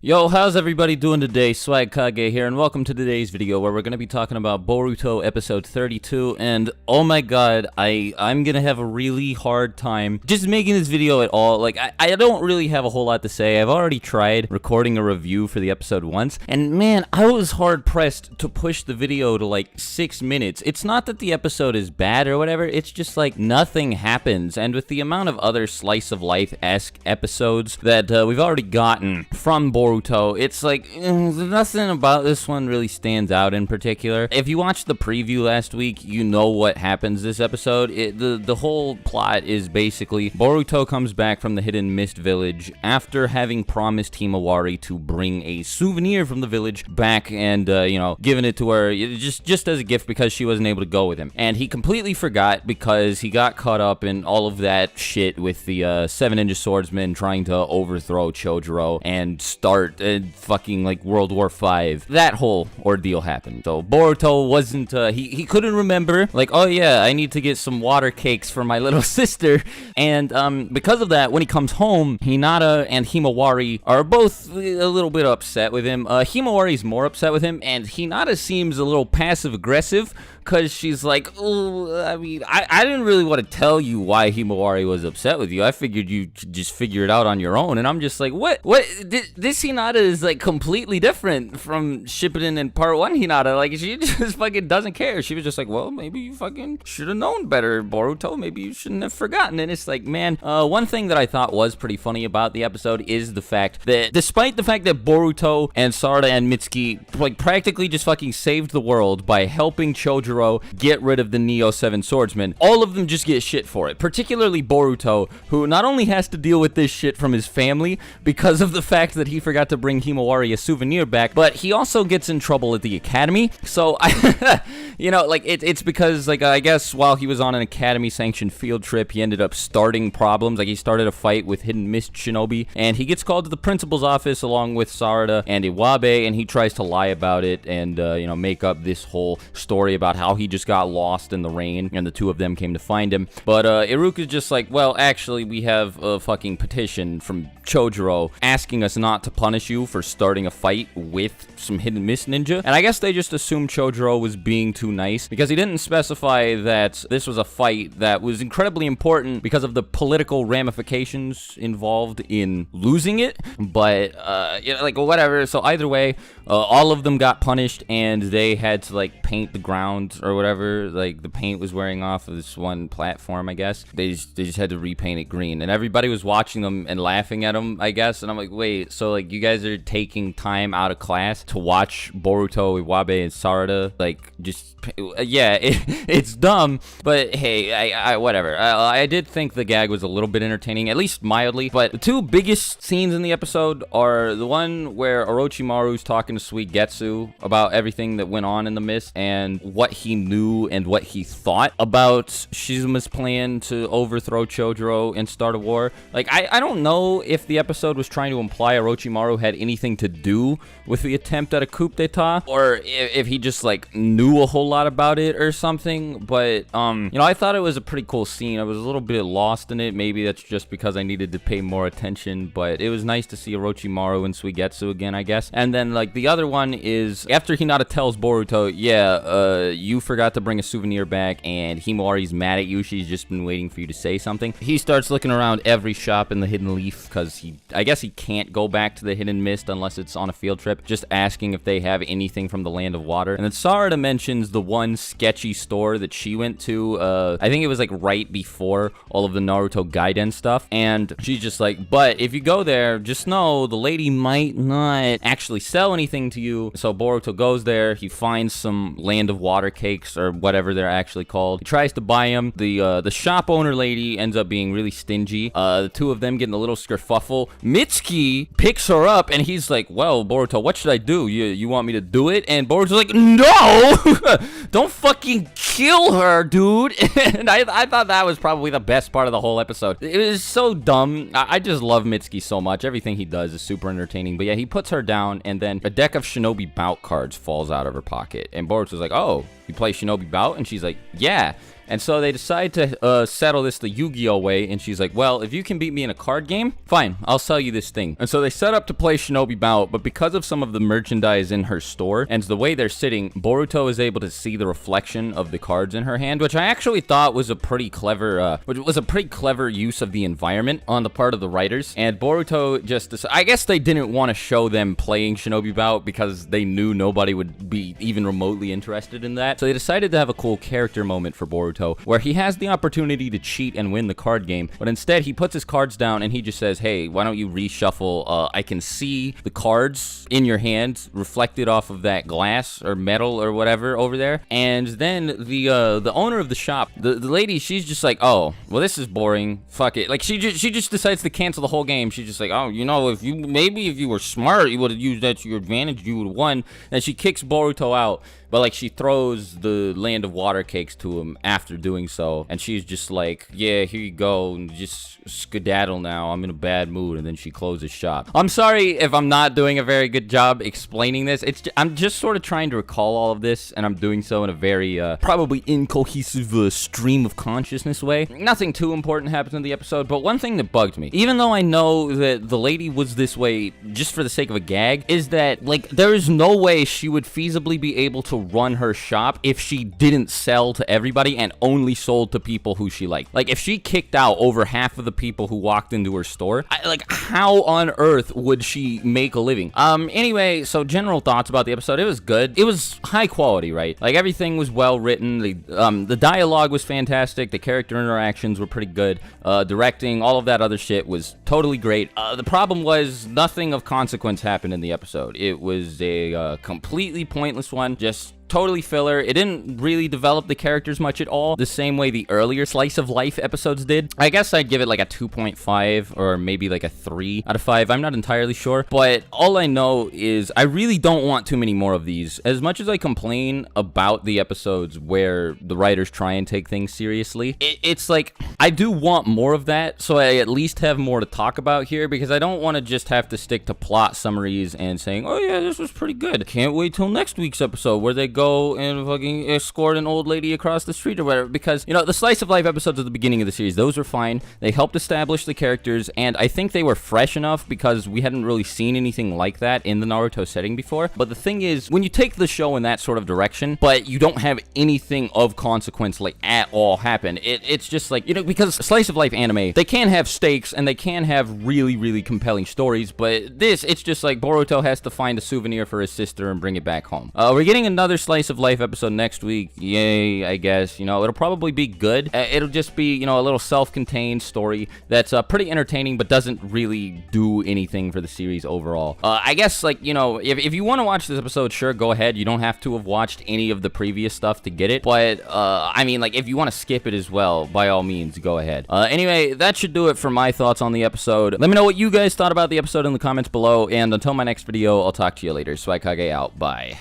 Yo, how's everybody doing today? Swagkage here, and welcome to today's video where we're going to be talking about Boruto episode 32, and oh my god, I'm going to have a really hard time just making this video at all. Like, I don't really have a whole lot to say. I've already tried recording a review for the episode once, and man, I was hard-pressed to push the video to like 6 minutes. It's not that the episode is bad or whatever, it's just like nothing happens, and with the amount of other slice-of-life-esque episodes that we've already gotten from Boruto, it's like nothing about this one really stands out in particular. If you watched the preview last week, you know what happens this episode. The whole plot is basically Boruto comes back from the Hidden Mist village after having promised Himawari to bring a souvenir from the village back and giving it to her just as a gift because she wasn't able to go with him. And he completely forgot because he got caught up in all of that shit with the 7 Ninja Swordsmen trying to overthrow Chojuro and start fucking like World War V. That whole ordeal happened. So Boruto wasn't, he couldn't remember, like, oh yeah, I need to get some water cakes for my little sister. And because of that, when he comes home, Hinata and Himawari are both a little bit upset with him. Himawari's more upset with him, and Hinata seems a little passive-aggressive because she's like, oh, I mean, I didn't really want to tell you why Himawari was upset with you. I figured you could just figure it out on your own. And I'm just like, what? This Hinata is like completely different from Shippuden in part 1 Hinata. Like, she just fucking doesn't care. She was just like, well, maybe you fucking should have known better, Boruto. Maybe you shouldn't have forgotten. And it's like, man, one thing that I thought was pretty funny about the episode is the fact that despite the fact that Boruto and Sarada and Mitsuki like practically just fucking saved the world by helping Chojuro get rid of the Neo 7 swordsmen, all of them just get shit for it. Particularly Boruto, who not only has to deal with this shit from his family because of the fact that he forgot to bring Himawari a souvenir back, but he also gets in trouble at the academy. So, it's because, like, I guess while he was on an academy-sanctioned field trip, he ended up starting problems. Like, he started a fight with Hidden Mist Shinobi, and he gets called to the principal's office along with Sarada and Iwabe, and he tries to lie about it and, make up this whole story about how he just got lost in the rain, and the two of them came to find him. But, Iruka's just like, well, actually, we have a fucking petition from Chojuro asking us not to punish you for starting a fight with some Hidden Mist ninja. And I guess they just assumed Chojuro was being too nice because he didn't specify that this was a fight that was incredibly important because of the political ramifications involved in losing it. But, whatever. So either way, all of them got punished and they had to, like, paint the ground or whatever. Like, the paint was wearing off of this one platform, I guess. They just had to repaint it green. And everybody was watching them and laughing at them, I guess. And I'm like, wait, so, like, you guys are taking time out of class to watch Boruto, Iwabe, and Sarada, like, just, yeah, it's dumb, but hey, I whatever. I did think the gag was a little bit entertaining, at least mildly, but the two biggest scenes in the episode are the one where Orochimaru's talking to Suigetsu about everything that went on in the mist and what he knew and what he thought about Shizuma's plan to overthrow Chojuro and start a war. Like, I don't know if the episode was trying to imply Orochimaru had anything to do with the attempt at a coup d'etat, or if he just, like, knew a whole lot about it or something, but, I thought it was a pretty cool scene. I was a little bit lost in it. Maybe that's just because I needed to pay more attention, but it was nice to see Orochimaru and Suigetsu again, I guess. And then, like, the other one is after Hinata tells Boruto, yeah, you forgot to bring a souvenir back, and Himawari's mad at you. She's just been waiting for you to say something. He starts looking around every shop in the Hidden Leaf because I guess he can't go back to the Hidden Mist unless it's on a field trip, just asking if they have anything from the Land of Water. And then Sarada mentions the one sketchy store that she went to, I think it was like right before all of the Naruto Gaiden stuff, and she's just like, but if you go there, just know the lady might not actually sell anything to you. So Boruto goes there, he finds some Land of Water cakes, or whatever they're actually called. He tries to buy them. The shop owner lady ends up being really stingy. The two of them getting a little skerfuffle. Mitsuki picks her up, and he's like, well, Boruto, what should I do? You want me to do it? And Boruto's like, no! Don't fucking kill her, dude! And I thought that was probably the best part of the whole episode. It was so dumb. I just love Mitsuki so much. Everything he does is super entertaining. But yeah, he puts her down, and then a deck of Shinobi bout cards falls out of her pocket. And Boruto's like, oh, you play Shinobi Bout? And she's like, yeah. And so they decide to settle this the Yu-Gi-Oh way, and she's like, well, if you can beat me in a card game, fine, I'll sell you this thing. And so they set up to play Shinobi Bout, but because of some of the merchandise in her store, and the way they're sitting, Boruto is able to see the reflection of the cards in her hand, which I actually thought was a pretty clever, use of the environment on the part of the writers. And Boruto I guess they didn't want to show them playing Shinobi Bout because they knew nobody would be even remotely interested in that. So they decided to have a cool character moment for Boruto, where he has the opportunity to cheat and win the card game, but instead he puts his cards down and he just says, hey, why don't you reshuffle? I can see the cards in your hand reflected off of that glass or metal or whatever over there. And then the owner of the shop, the lady, she's just like, oh, well, this is boring, fuck it. Like, she just decides to cancel the whole game. She's just like, oh, you know, if you were smart, you would have used that to your advantage, you would have won. And she kicks Boruto out, but like, she throws the land of water cakes to him after doing so, and she's just like, yeah, here you go, and just skedaddle now, I'm in a bad mood. And then she closes shop. I'm sorry if I'm not doing a very good job explaining this. I'm just sort of trying to recall all of this, and I'm doing so in a very probably incohesive stream of consciousness way. Nothing too important happens in the episode, but one thing that bugged me, even though I know that the lady was this way just for the sake of a gag, is that, like, there is no way she would feasibly be able to run her shop if she didn't sell to everybody and only sold to people who she liked. Like, if she kicked out over half of the people who walked into her store, like, how on earth would she make a living? Anyway, so general thoughts about the episode. It was good. It was high quality, right? Like, everything was well written. The dialogue was fantastic. The character interactions were pretty good. Directing, all of that other shit was totally great. The problem was nothing of consequence happened in the episode. It was a completely pointless one. Just totally filler. It didn't really develop the characters much at all, the same way the earlier slice of life episodes did. I guess I'd give it like a 2.5 or maybe like a 3 out of 5. I'm not entirely sure, but all I know is I really don't want too many more of these. As much as I complain about the episodes where the writers try and take things seriously, it's like I do want more of that, so I at least have more to talk about here, because I don't want to just have to stick to plot summaries and saying, oh yeah, this was pretty good, can't wait till next week's episode where they go and fucking escort an old lady across the street or whatever. Because, you know, the slice of life episodes at the beginning of the series, those were fine. They helped establish the characters, and I think they were fresh enough because we hadn't really seen anything like that in the Naruto setting before. But the thing is, when you take the show in that sort of direction, but you don't have anything of consequence like at all happen, it's just like, you know, because slice of life anime, they can have stakes and they can have really, really compelling stories, but this, it's just like Boruto has to find a souvenir for his sister and bring it back home. We're getting another slice of life episode next week. Yay, I guess. You know, it'll probably be good. It'll just be, you know, a little self-contained story that's pretty entertaining, but doesn't really do anything for the series overall. I guess, like, you know, if you want to watch this episode, sure, go ahead. You don't have to have watched any of the previous stuff to get it, but I mean, like, if you want to skip it as well, by all means, go ahead. Anyway, that should do it for my thoughts on the episode. Let me know what you guys thought about the episode in the comments below, and until my next video, I'll talk to you later. Swagkage out. Bye.